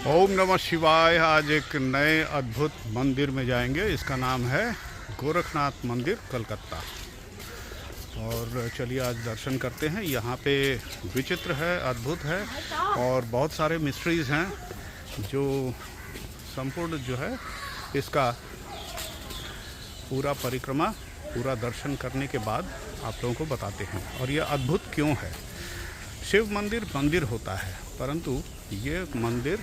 ओम नमः शिवाय। आज एक नए अद्भुत मंदिर में जाएंगे। इसका नाम है गोरखनाथ मंदिर, कलकत्ता। और चलिए आज दर्शन करते हैं। यहाँ पे विचित्र है, अद्भुत है और बहुत सारे मिस्ट्रीज़ हैं जो संपूर्ण जो है इसका पूरा परिक्रमा, पूरा दर्शन करने के बाद आप लोगों को बताते हैं। और ये अद्भुत क्यों है। शिव मंदिर मंदिर होता है, परंतु ये मंदिर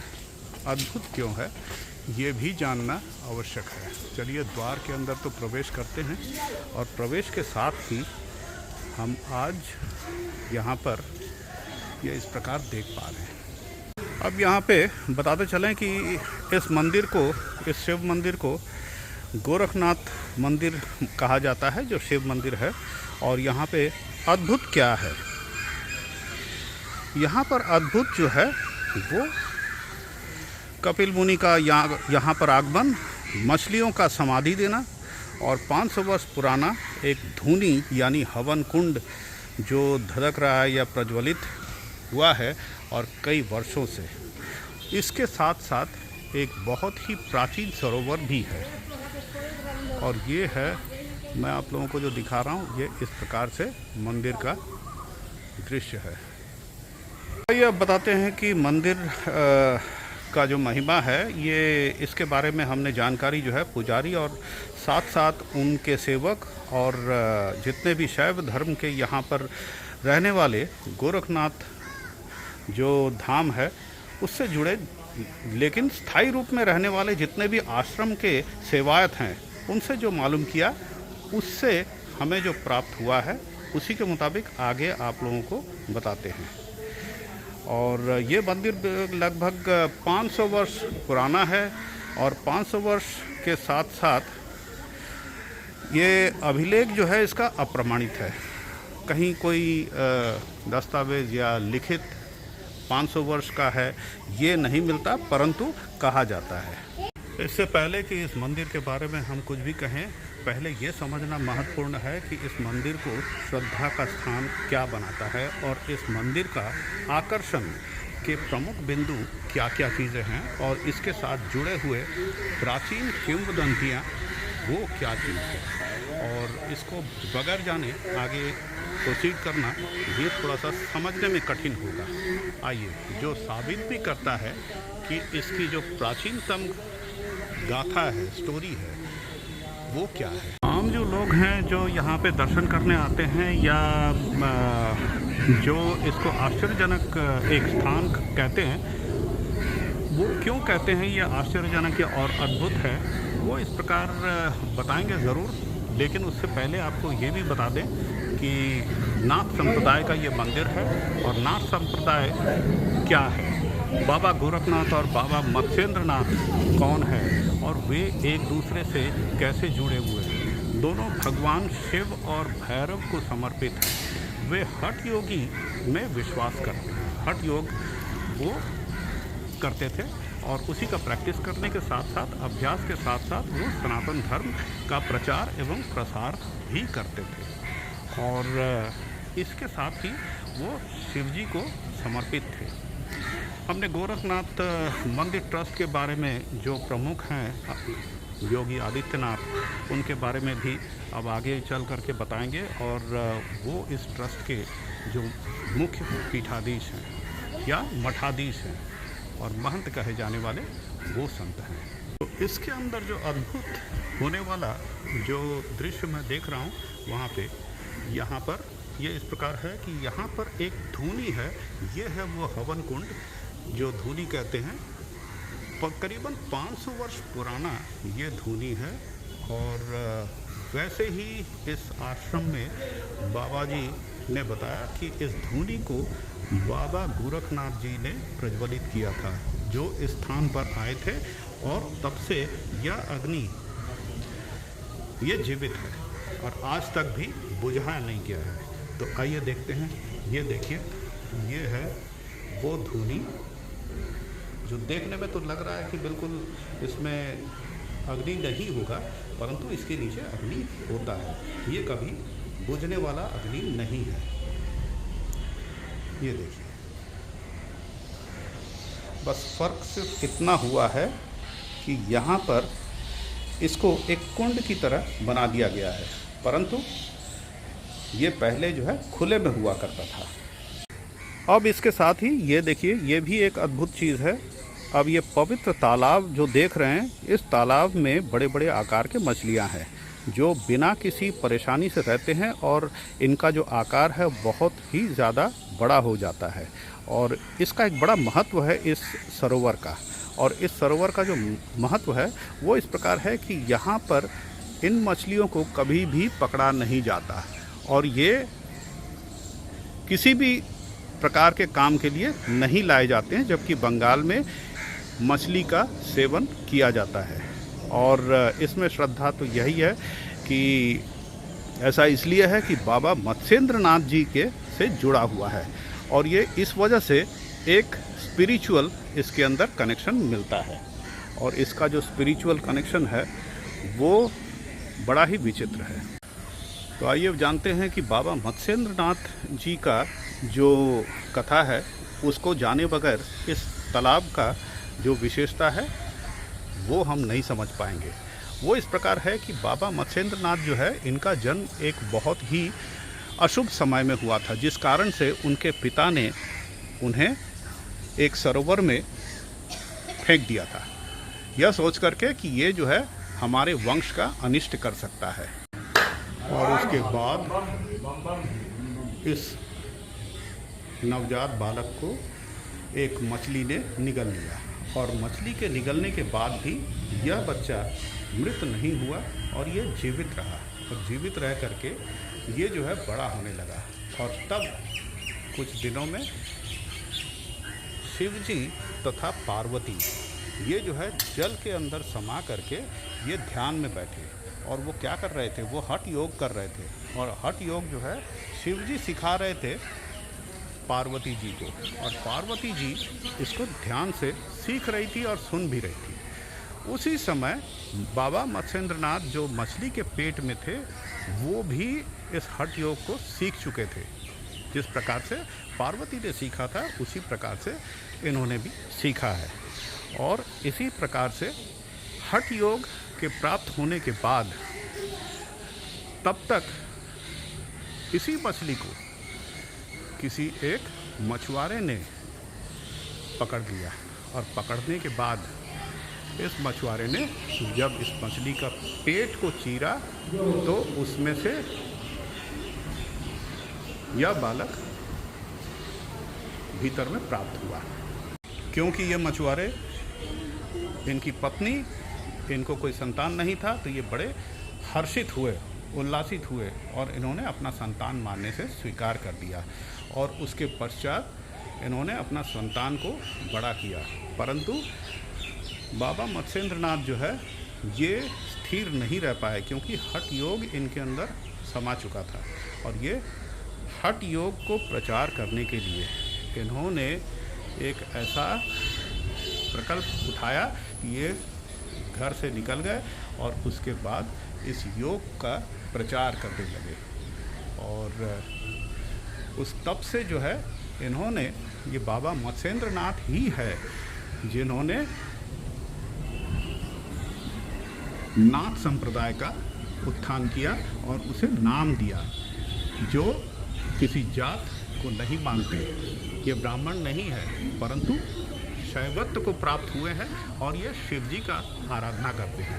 अद्भुत क्यों है ये भी जानना आवश्यक है। चलिए द्वार के अंदर तो प्रवेश करते हैं और प्रवेश के साथ ही हम आज यहाँ पर ये इस प्रकार देख पा रहे हैं। अब यहाँ पे बताते चलें कि इस मंदिर को, इस शिव मंदिर को गोरखनाथ मंदिर कहा जाता है, जो शिव मंदिर है। और यहाँ पे अद्भुत क्या है, यहाँ पर अद्भुत जो है वो कपिल मुनि का यहाँ पर आगमन, मछलियों का समाधि देना और 500 वर्ष पुराना एक धूनी यानी हवन कुंड जो धधक रहा है या प्रज्वलित हुआ है और कई वर्षों से। इसके साथ साथ एक बहुत ही प्राचीन सरोवर भी है। और ये है, मैं आप लोगों को जो दिखा रहा हूँ, ये इस प्रकार से मंदिर का दृश्य है। ये अब बताते हैं कि मंदिर का जो महिमा है, ये इसके बारे में हमने जानकारी जो है पुजारी और साथ साथ उनके सेवक और जितने भी शैव धर्म के यहाँ पर रहने वाले गोरखनाथ जो धाम है उससे जुड़े, लेकिन स्थायी रूप में रहने वाले जितने भी आश्रम के सेवायत हैं उनसे जो मालूम किया, उससे हमें जो प्राप्त हुआ है उसी के मुताबिक आगे आप लोगों को बताते हैं। और ये मंदिर लगभग 500 वर्ष पुराना है और 500 वर्ष के साथ साथ ये अभिलेख जो है इसका अप्रमाणित है। कहीं कोई दस्तावेज या लिखित 500 वर्ष का है ये नहीं मिलता, परंतु कहा जाता है। इससे पहले कि इस मंदिर के बारे में हम कुछ भी कहें, पहले ये समझना महत्वपूर्ण है कि इस मंदिर को श्रद्धा का स्थान क्या बनाता है और इस मंदिर का आकर्षण के प्रमुख बिंदु क्या क्या चीज़ें हैं और इसके साथ जुड़े हुए प्राचीन किंवदंतियाँ वो क्या चीज़ है। और इसको बगैर जाने आगे प्रोसीड करना ये थोड़ा सा समझने में कठिन होगा। आइए, जो साबित भी करता है कि इसकी जो प्राचीनतम गाथा है, स्टोरी है, वो क्या है। आम जो लोग हैं जो यहाँ पे दर्शन करने आते हैं या जो इसको आश्चर्यजनक एक स्थान कहते हैं, वो क्यों कहते हैं ये आश्चर्यजनक और अद्भुत है, वो इस प्रकार बताएंगे ज़रूर। लेकिन उससे पहले आपको ये भी बता दें कि नाथ संप्रदाय का ये मंदिर है। और नाथ संप्रदाय क्या है, बाबा गोरखनाथ और बाबा मत्स्येंद्रनाथ कौन है और वे एक दूसरे से कैसे जुड़े हुए हैं। दोनों भगवान शिव और भैरव को समर्पित हैं। वे हठ योगी में विश्वास करते हैं। हठ योग वो करते थे और उसी का प्रैक्टिस करने के साथ साथ, अभ्यास के साथ साथ वो सनातन धर्म का प्रचार एवं प्रसार भी करते थे। और इसके साथ ही वो शिव जी को समर्पित थे। हमने गोरखनाथ मंदिर ट्रस्ट के बारे में जो प्रमुख हैं योगी आदित्यनाथ, उनके बारे में भी अब आगे चल करके बताएंगे। और वो इस ट्रस्ट के जो मुख्य पीठाधीश हैं या मठाधीश हैं और महंत कहे जाने वाले वो संत हैं। तो इसके अंदर जो अद्भुत होने वाला जो दृश्य मैं देख रहा हूँ, वहाँ पे यहाँ पर ये इस प्रकार है कि यहाँ पर एक धूनी है। ये है वो हवन कुंड जो धूनी कहते हैं। करीबन 500 वर्ष पुराना ये धूनी है। और वैसे ही इस आश्रम में बाबा जी ने बताया कि इस धूनी को बाबा गोरखनाथ जी ने प्रज्वलित किया था, जो इस स्थान पर आए थे। और तब से यह अग्नि ये जीवित है और आज तक भी बुझाया नहीं गया है। तो आइए देखते हैं। ये देखिए, ये है वो धूनी जो देखने में तो लग रहा है कि बिल्कुल इसमें अग्नि नहीं होगा, परंतु इसके नीचे अग्नि होता है। ये कभी बुझने वाला अग्नि नहीं है। ये देखिए, बस फ़र्क सिर्फ इतना हुआ है कि यहाँ पर इसको एक कुंड की तरह बना दिया गया है, परंतु ये पहले जो है खुले में हुआ करता था। अब इसके साथ ही ये देखिए, ये भी एक अद्भुत चीज़ है। अब ये पवित्र तालाब जो देख रहे हैं, इस तालाब में बड़े बड़े आकार के मछलियाँ हैं जो बिना किसी परेशानी से रहते हैं, और इनका जो आकार है बहुत ही ज़्यादा बड़ा हो जाता है। और इसका एक बड़ा महत्व है इस सरोवर का। और इस सरोवर का जो महत्व है वो इस प्रकार है कि यहाँ पर इन मछलियों को कभी भी पकड़ा नहीं जाता, और ये किसी भी प्रकार के काम के लिए नहीं लाए जाते हैं, जबकि बंगाल में मछली का सेवन किया जाता है। और इसमें श्रद्धा तो यही है कि ऐसा इसलिए है कि बाबा मत्स्येंद्र नाथ जी के से जुड़ा हुआ है, और ये इस वजह से एक स्पिरिचुअल इसके अंदर कनेक्शन मिलता है। और इसका जो स्पिरिचुअल कनेक्शन है वो बड़ा ही विचित्र है। तो आइए जानते हैं कि बाबा मत्स्येंद्र नाथ जी का जो कथा है उसको जाने बगैर इस तालाब का जो विशेषता है वो हम नहीं समझ पाएंगे। वो इस प्रकार है कि बाबा मत्स्येंद्र नाथ जो है, इनका जन्म एक बहुत ही अशुभ समय में हुआ था, जिस कारण से उनके पिता ने उन्हें एक सरोवर में फेंक दिया था, यह सोच करके कि ये जो है हमारे वंश का अनिष्ट कर सकता है। और उसके बाद इस नवजात बालक को एक मछली ने निगल लिया, और मछली के निगलने के बाद भी यह बच्चा मृत नहीं हुआ और ये जीवित रहा, और जीवित रह करके ये जो है बड़ा होने लगा। और तब कुछ दिनों में शिव जी तथा पार्वती ये जो है जल के अंदर समा करके ये ध्यान में बैठे, और वो क्या कर रहे थे, वो हठ योग कर रहे थे। और हठ योग जो है शिव जी सिखा रहे थे पार्वती जी को, और पार्वती जी इसको ध्यान से सीख रही थी और सुन भी रही थी। उसी समय बाबा मत्स्येंद्र नाथ जो मछली के पेट में थे वो भी इस हठ योग को सीख चुके थे। जिस प्रकार से पार्वती ने सीखा था उसी प्रकार से इन्होंने भी सीखा है। और इसी प्रकार से हठ योग के प्राप्त होने के बाद तब तक इसी मछली को किसी एक मछुआरे ने पकड़ लिया, और पकड़ने के बाद इस मछुआरे ने जब इस मछली का पेट को चीरा तो उसमें से यह बालक भीतर में प्राप्त हुआ। क्योंकि ये मछुआरे, इनकी पत्नी, इनको कोई संतान नहीं था, तो ये बड़े हर्षित हुए, उल्लासित हुए, और इन्होंने अपना संतान मानने से स्वीकार कर दिया। और उसके पश्चात इन्होंने अपना संतान को बड़ा किया। परंतु बाबा मत्स्येंद्र नाथ जो है ये स्थिर नहीं रह पाए, क्योंकि हठ योग इनके अंदर समा चुका था। और ये हठ योग को प्रचार करने के लिए इन्होंने एक ऐसा प्रकल्प उठाया कि ये घर से निकल गए और उसके बाद इस योग का प्रचार करने लगे। और उस तब से जो है इन्होंने, ये बाबा मत्स्येंद्र नाथ ही है जिन्होंने नाथ संप्रदाय का उत्थान किया और उसे नाम दिया, जो किसी जात को नहीं मानते। ये ब्राह्मण नहीं है, परंतु शैवत्व को प्राप्त हुए हैं और ये शिव जी का आराधना करते हैं।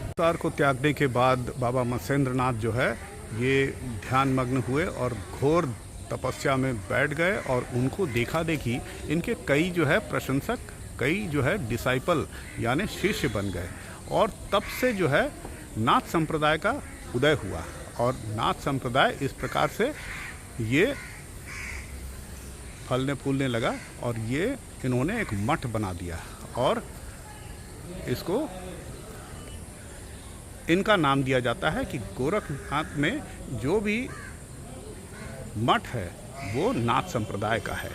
संसार को त्यागने के बाद बाबा मत्स्येंद्र नाथ जो है ये ध्यान मग्न हुए और घोर तपस्या में बैठ गए, और उनको देखा देखी इनके कई जो है प्रशंसक, कई जो है डिसाइपल यानी शिष्य बन गए। और तब से जो है नाथ संप्रदाय का उदय हुआ, और नाथ संप्रदाय इस प्रकार से ये फलने फूलने लगा, और ये इन्होंने एक मठ बना दिया, और इसको इनका नाम दिया जाता है कि गोरखनाथ में जो भी मठ है वो नाथ संप्रदाय का है,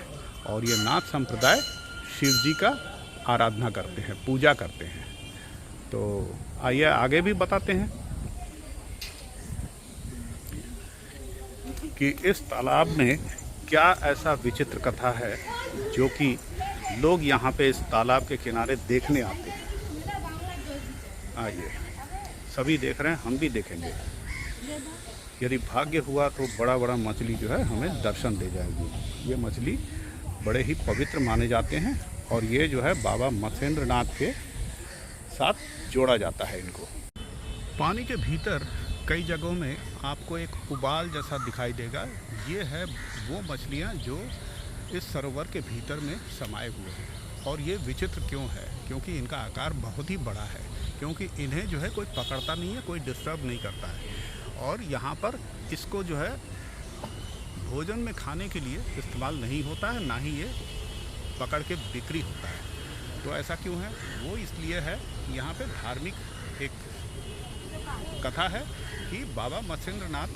और ये नाथ संप्रदाय शिव जी का आराधना करते हैं, पूजा करते हैं। तो आइए आगे भी बताते हैं कि इस तालाब में क्या ऐसा विचित्र कथा है जो कि लोग यहाँ पे इस तालाब के किनारे देखने आते हैं। आइए, सभी देख रहे हैं, हम भी देखेंगे। यदि भाग्य हुआ तो बड़ा बड़ा मछली जो है हमें दर्शन दे जाएगी। ये मछली बड़े ही पवित्र माने जाते हैं और ये जो है बाबा मत्स्येंद्र नाथ के साथ जोड़ा जाता है इनको। पानी के भीतर कई जगहों में आपको एक उबाल जैसा दिखाई देगा। ये है वो मछलियाँ जो इस सरोवर के भीतर में समाये हुए हैं। और ये विचित्र क्यों है? क्योंकि इनका आकार बहुत ही बड़ा है, क्योंकि इन्हें जो है कोई पकड़ता नहीं है, कोई डिस्टर्ब नहीं करता है। और यहाँ पर इसको जो है भोजन में खाने के लिए इस्तेमाल नहीं होता है, ना ही ये पकड़ के बिक्री होता है। तो ऐसा क्यों है? वो इसलिए है, यहाँ पे धार्मिक एक कथा है कि बाबा मत्स्येंद्र नाथ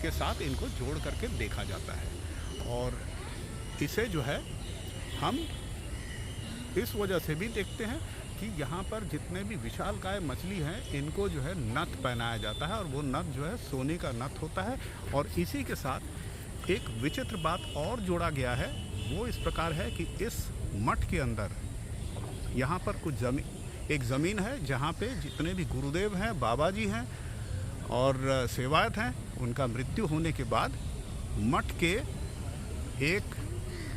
के साथ इनको जोड़ करके देखा जाता है। और इसे जो है हम इस वजह से भी देखते हैं कि यहाँ पर जितने भी विशालकाय मछली हैं इनको जो है नथ पहनाया जाता है, और वो नथ जो है सोने का नथ होता है। और इसी के साथ एक विचित्र बात और जोड़ा गया है। वो इस प्रकार है कि इस मठ के अंदर यहाँ पर कुछ एक ज़मीन है जहाँ पे जितने भी गुरुदेव हैं, बाबा जी हैं और सेवायत हैं, उनका मृत्यु होने के बाद मठ के एक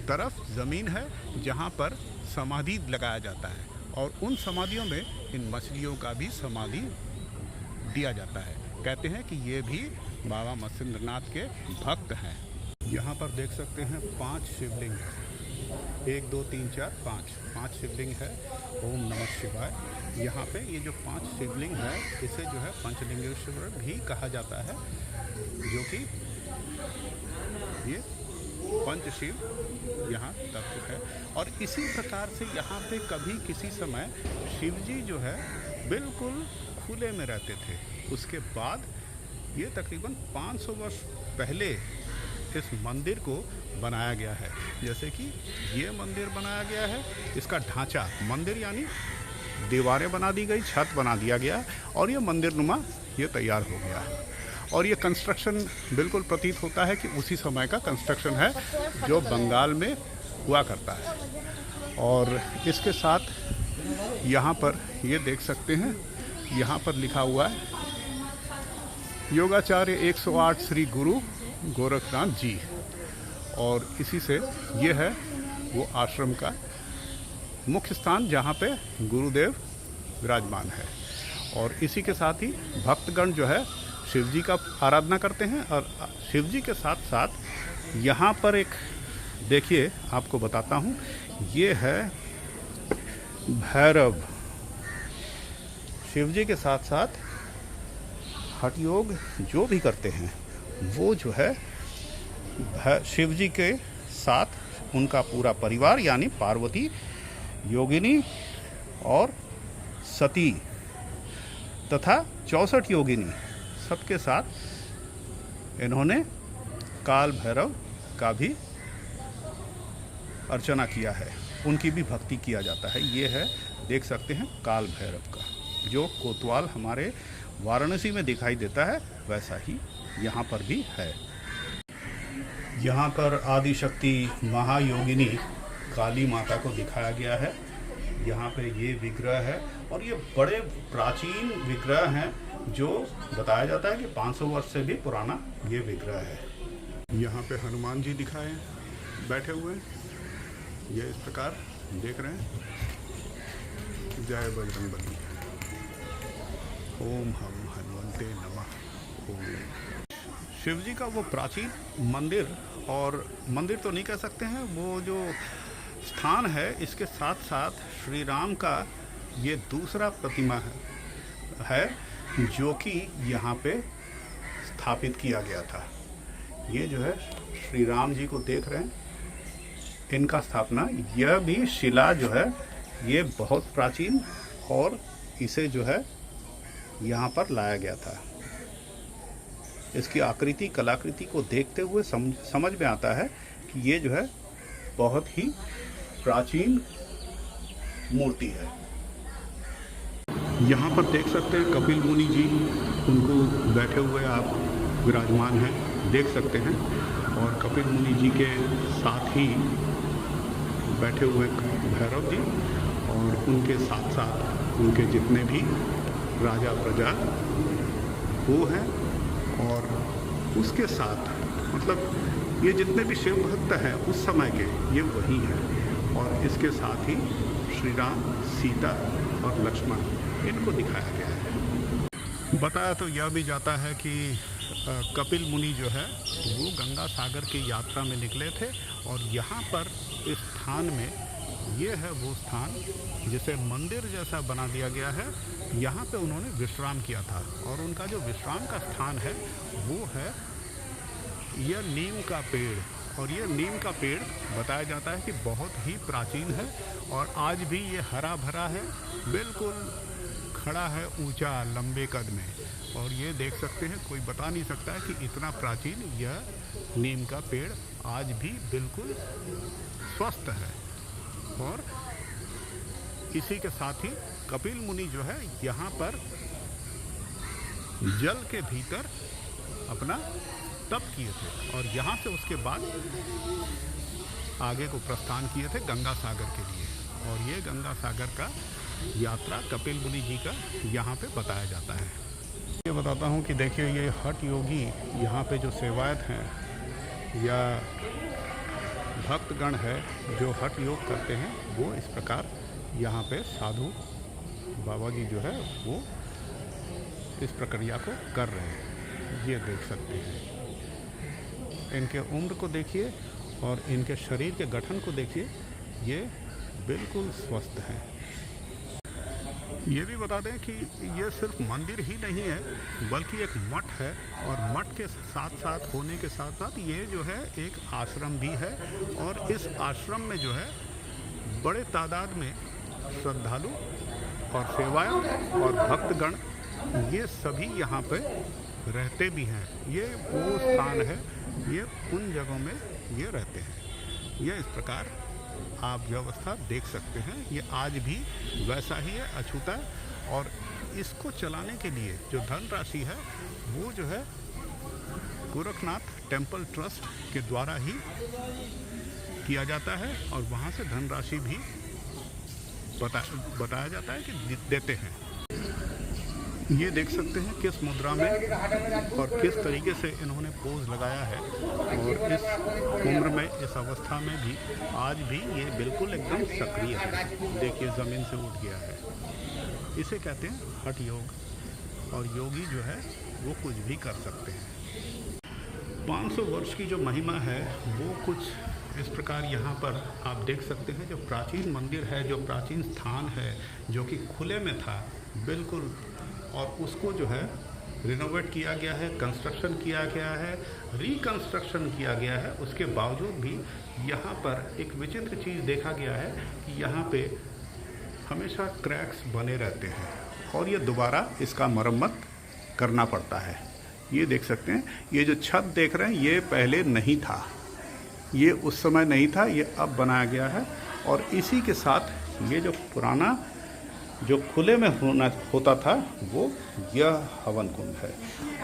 तरफ ज़मीन है जहाँ पर समाधि लगाया जाता है, और उन समाधियों में इन मछलियों का भी समाधि दिया जाता है। कहते हैं कि ये भी बाबा मत्स्येंद्र नाथ के भक्त हैं। यहाँ पर देख सकते हैं 5 शिवलिंग है। 1 2 3 4 5 शिवलिंग है। ओम नमः शिवाय। यहाँ पे ये जो 5 शिवलिंग है इसे जो है पंचलिंगेश्वर भी कहा जाता है, जो कि ये पंचशिव यहाँ तत्व है। और इसी प्रकार से यहाँ पे कभी किसी समय शिव जी जो है बिल्कुल खुले में रहते थे। उसके बाद ये तकरीबन 500 वर्ष पहले इस मंदिर को बनाया गया है। जैसे कि ये मंदिर बनाया गया है, इसका ढांचा, मंदिर यानी दीवारें बना दी गई, छत बना दिया गया और ये मंदिर नुमा ये तैयार हो गया। और ये कंस्ट्रक्शन बिल्कुल प्रतीत होता है कि उसी समय का कंस्ट्रक्शन है जो बंगाल में हुआ करता है। और इसके साथ यहाँ पर ये देख सकते हैं, यहाँ पर लिखा हुआ है योगाचार्य 108 श्री गुरु गोरखनाथ जी। और इसी से ये है वो आश्रम का मुख्य स्थान जहाँ पे गुरुदेव विराजमान है। और इसी के साथ ही भक्तगण जो है शिव जी का आराधना करते हैं। और शिव जी के साथ साथ यहाँ पर एक देखिए, आपको बताता हूँ, ये है भैरव। शिव जी के साथ साथ हठ योग जो भी करते हैं वो जो है शिव जी के साथ उनका पूरा परिवार यानी पार्वती, योगिनी और सती तथा 64 योगिनी सबके साथ इन्होंने काल भैरव का भी अर्चना किया है, उनकी भी भक्ति किया जाता है। ये है, देख सकते हैं, काल भैरव का, जो कोतवाल हमारे वाराणसी में दिखाई देता है वैसा ही यहाँ पर भी है। यहाँ पर आदिशक्ति महायोगिनी काली माता को दिखाया गया है। यहाँ पे ये विग्रह है और ये बड़े प्राचीन विग्रह हैं, जो बताया जाता है कि 500 वर्ष से भी पुराना ये विग्रह है। यहाँ पे हनुमान जी दिखाए बैठे हुए हैं, ये इस प्रकार देख रहे हैं। जय बजरंगबली। ओम हम हनुमंते नमः। ओम। शिव जी का वो प्राचीन मंदिर, और मंदिर तो नहीं कह सकते हैं, वो जो स्थान है, इसके साथ साथ श्री राम का ये दूसरा प्रतिमा है जो कि यहाँ पे स्थापित किया गया था। ये जो है श्री राम जी को देख रहे हैं, इनका स्थापना, यह भी शिला जो है ये बहुत प्राचीन, और इसे जो है यहाँ पर लाया गया था। इसकी आकृति, कलाकृति को देखते हुए समझ में आता है कि ये जो है बहुत ही प्राचीन मूर्ति है। यहाँ पर देख सकते हैं कपिल मुनि जी, उनको बैठे हुए आप विराजमान हैं, देख सकते हैं। और कपिल मुनि जी के साथ ही बैठे हुए भैरव जी और उनके साथ साथ उनके जितने भी राजा प्रजा वो हैं, और उसके साथ मतलब ये जितने भी शिव भक्त हैं उस समय के ये वही हैं, और इसके साथ ही श्री राम, सीता और लक्ष्मण इनको दिखाया गया है। बताया तो यह भी जाता है कि कपिल मुनि जो है वो गंगा सागर की यात्रा में निकले थे, और यहाँ पर इस स्थान में ये है वो स्थान जिसे मंदिर जैसा बना दिया गया है। यहाँ पे उन्होंने विश्राम किया था, और उनका जो विश्राम का स्थान है वो है यह नीम का पेड़। और ये नीम का पेड़ बताया जाता है कि बहुत ही प्राचीन है, और आज भी ये हरा भरा है, बिल्कुल खड़ा है ऊंचा लंबे कद में। और ये देख सकते हैं, कोई बता नहीं सकता है कि इतना प्राचीन यह नीम का पेड़ आज भी बिल्कुल स्वस्थ है। और इसी के साथ ही कपिल मुनि जो है यहाँ पर जल के भीतर अपना तप किए थे, और यहाँ से उसके बाद आगे को प्रस्थान किए थे गंगा सागर के लिए। और ये गंगा सागर का यात्रा कपिल मुनि जी का यहाँ पे बताया जाता है। ये बताता हूँ कि देखिए ये हठ योगी यहाँ पे जो सेवायत हैं या भक्तगण है जो हठ योग करते हैं, वो इस प्रकार यहाँ पे साधु बाबा जी जो है वो इस प्रक्रिया को कर रहे हैं। ये देख सकते हैं, इनके उम्र को देखिए और इनके शरीर के गठन को देखिए, ये बिल्कुल स्वस्थ हैं। ये भी बता दें कि ये सिर्फ मंदिर ही नहीं है बल्कि एक मठ है, और मठ के साथ साथ होने के साथ साथ ये जो है एक आश्रम भी है। और इस आश्रम में जो है बड़े तादाद में श्रद्धालु और सेवायत और भक्तगण ये सभी यहाँ पे रहते भी हैं। ये वो स्थान है, ये उन जगहों में ये रहते हैं। ये इस प्रकार आप व्यवस्था देख सकते हैं, ये आज भी वैसा ही है, अछूता है। और इसको चलाने के लिए जो धनराशि है वो जो है गोरखनाथ टेम्पल ट्रस्ट के द्वारा ही किया जाता है, और वहाँ से धनराशि भी बताया जाता है कि देते हैं। ये देख सकते हैं किस मुद्रा में और किस तरीके से इन्होंने पोज लगाया है, और इस उम्र में, इस अवस्था में भी आज भी ये बिल्कुल एकदम सक्रिय है। देखिए ज़मीन से उठ गया है। इसे कहते हैं हठ योग, और योगी जो है वो कुछ भी कर सकते हैं। 500 वर्ष की जो महिमा है वो कुछ इस प्रकार यहाँ पर आप देख सकते हैं। जो प्राचीन मंदिर है, जो प्राचीन स्थान है, जो कि खुले में था बिल्कुल, और उसको जो है रिनोवेट किया गया है, कंस्ट्रक्शन किया गया है, रिकंस्ट्रक्शन किया गया है। उसके बावजूद भी यहाँ पर एक विचित्र चीज़ देखा गया है कि यहाँ पे हमेशा क्रैक्स बने रहते हैं, और ये दोबारा इसका मरम्मत करना पड़ता है। ये देख सकते हैं, ये जो छत देख रहे हैं ये पहले नहीं था, ये उस समय नहीं था, ये अब बनाया गया है। और इसी के साथ ये जो पुराना जो खुले में होता था वो यह हवन कुंड है।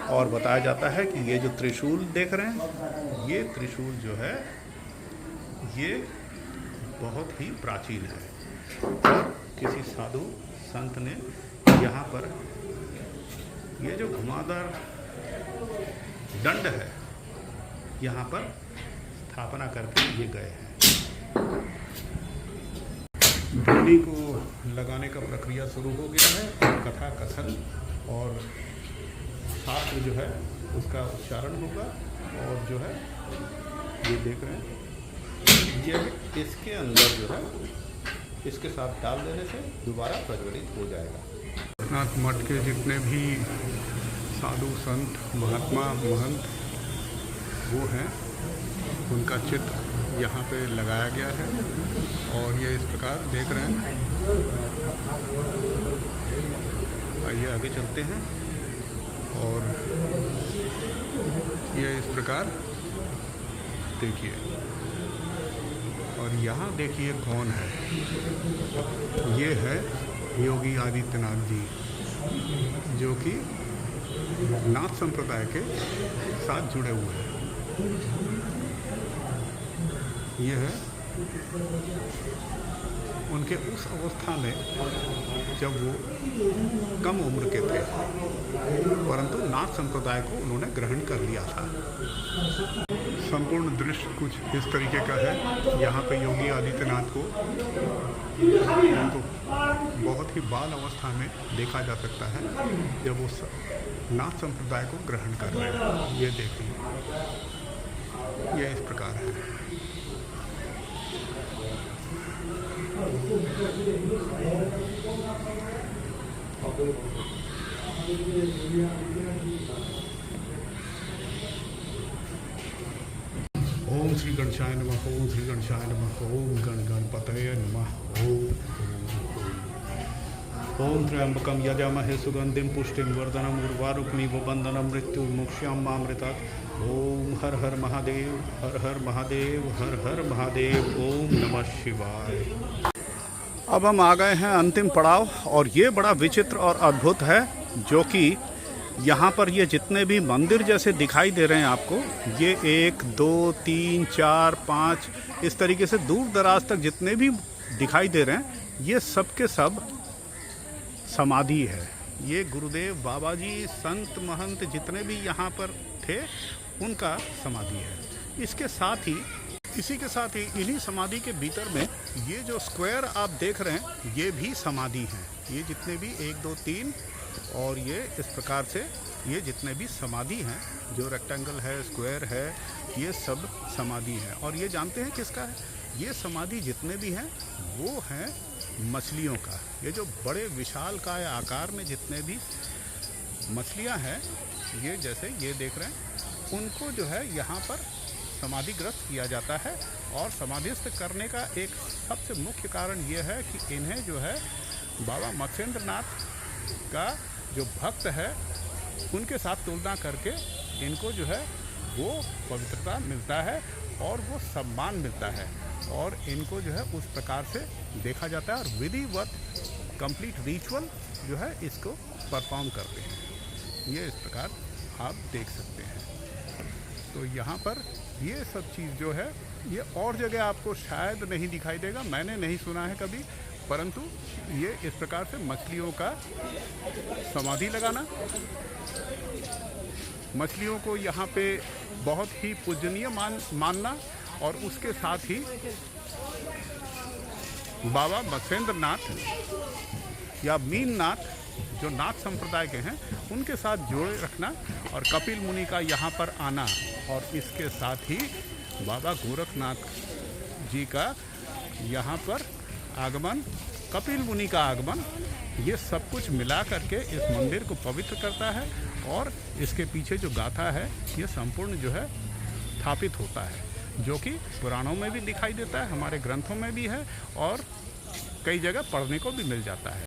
और बताया जाता है कि ये जो त्रिशूल देख रहे हैं, ये त्रिशूल जो है ये बहुत ही प्राचीन है, और किसी साधु संत ने यहाँ पर ये जो घुमावदार दंड है यहाँ पर स्थापना करके ये गए हैं। धूनी को लगाने का प्रक्रिया शुरू हो गया है, और कथा कथन और शास्त्र जो है उसका उच्चारण होगा। और जो है ये देख रहे हैं, ये इसके अंदर जो है इसके साथ डाल देने से दोबारा प्रज्वलित हो जाएगा। नाथ मठ के जितने भी साधु संत महात्मा महंत वो हैं, उनका चित्र यहाँ पे लगाया गया है। और ये इस प्रकार देख रहे हैं। आइए आगे चलते हैं, और ये इस प्रकार देखिए। और यहाँ देखिए कौन है, ये है योगी आदित्यनाथ जी, जो कि नाथ संप्रदाय के साथ जुड़े हुए हैं। ये है उनके उस अवस्था में जब वो कम उम्र के थे, परंतु नाथ संप्रदाय को उन्होंने ग्रहण कर लिया था। संपूर्ण दृश्य कुछ इस तरीके का है। यहाँ पे योगी आदित्यनाथ को उनको बहुत ही बाल अवस्था में देखा जा सकता है जब वो नाथ संप्रदाय को ग्रहण कर रहे हैं। ये देखिए, ये इस प्रकार है। ओम श्री गणेशाय नमः। ओम श्री गणेशाय नमः। ओम गणपतये नमः। ओम त्र्यंबकं यजामहे सुगंधिं पुष्टिं वर्धनम् उर्वारुकमिव बन्धनं मृत्युर्मुक्षामृतात्। ओम हर हर महादेव, हर हर महादेव, हर हर महादेव। ओम नमः शिवाय। अब हम आ गए हैं अंतिम पड़ाव, और ये बड़ा विचित्र और अद्भुत है, जो कि यहाँ पर ये जितने भी मंदिर जैसे दिखाई दे रहे हैं आपको, ये 1 2 3 4 5 इस तरीके से दूर दराज तक जितने भी दिखाई दे रहे हैं, ये सब के सब समाधि है। ये गुरुदेव बाबा जी, संत महंत जितने भी यहाँ पर थे, उनका समाधि है। इसके साथ ही इसी के साथ ही इन्हीं समाधि के भीतर में ये जो स्क्वायर आप देख रहे हैं, ये भी समाधि हैं। ये जितने भी 1 2 3 और ये इस प्रकार से ये जितने भी समाधि हैं, जो रेक्टेंगल है, स्क्वायर है, ये सब समाधि है। और ये जानते हैं किसका है? ये समाधि जितने भी हैं वो हैं मछलियों का। ये जो बड़े विशाल काय आकार में जितने भी मछलियां हैं, ये जैसे ये देख रहे हैं, उनको जो है यहाँ पर समाधिग्रस्त किया जाता है। और समाधिस्थ करने का एक सबसे मुख्य कारण ये है कि इन्हें जो है बाबा मत्स्येंद्रनाथ का जो भक्त है, उनके साथ तुलना करके इनको जो है वो पवित्रता मिलता है और वो सम्मान मिलता है, और इनको जो है उस प्रकार से देखा जाता है और विधिवत कंप्लीट रिचुअल जो है इसको परफॉर्म करते हैं। ये इस प्रकार आप देख सकते हैं। तो यहाँ पर ये सब चीज़ जो है, ये और जगह आपको शायद नहीं दिखाई देगा, मैंने नहीं सुना है कभी, परंतु ये इस प्रकार से मछलियों का समाधि लगाना, मछलियों को यहाँ पे बहुत ही पूजनीय मानना, और उसके साथ ही बाबा मत्स्येंद्रनाथ या मीननाथ जो नाथ संप्रदाय के हैं, उनके साथ जोड़े रखना, और कपिल मुनि का यहाँ पर आना, और इसके साथ ही बाबा गोरखनाथ जी का यहाँ पर आगमन, कपिल मुनि का आगमन, ये सब कुछ मिला करके इस मंदिर को पवित्र करता है। और इसके पीछे जो गाथा है, ये संपूर्ण जो है स्थापित होता है, जो कि पुराणों में भी दिखाई देता है, हमारे ग्रंथों में भी है, और कई जगह पढ़ने को भी मिल जाता है।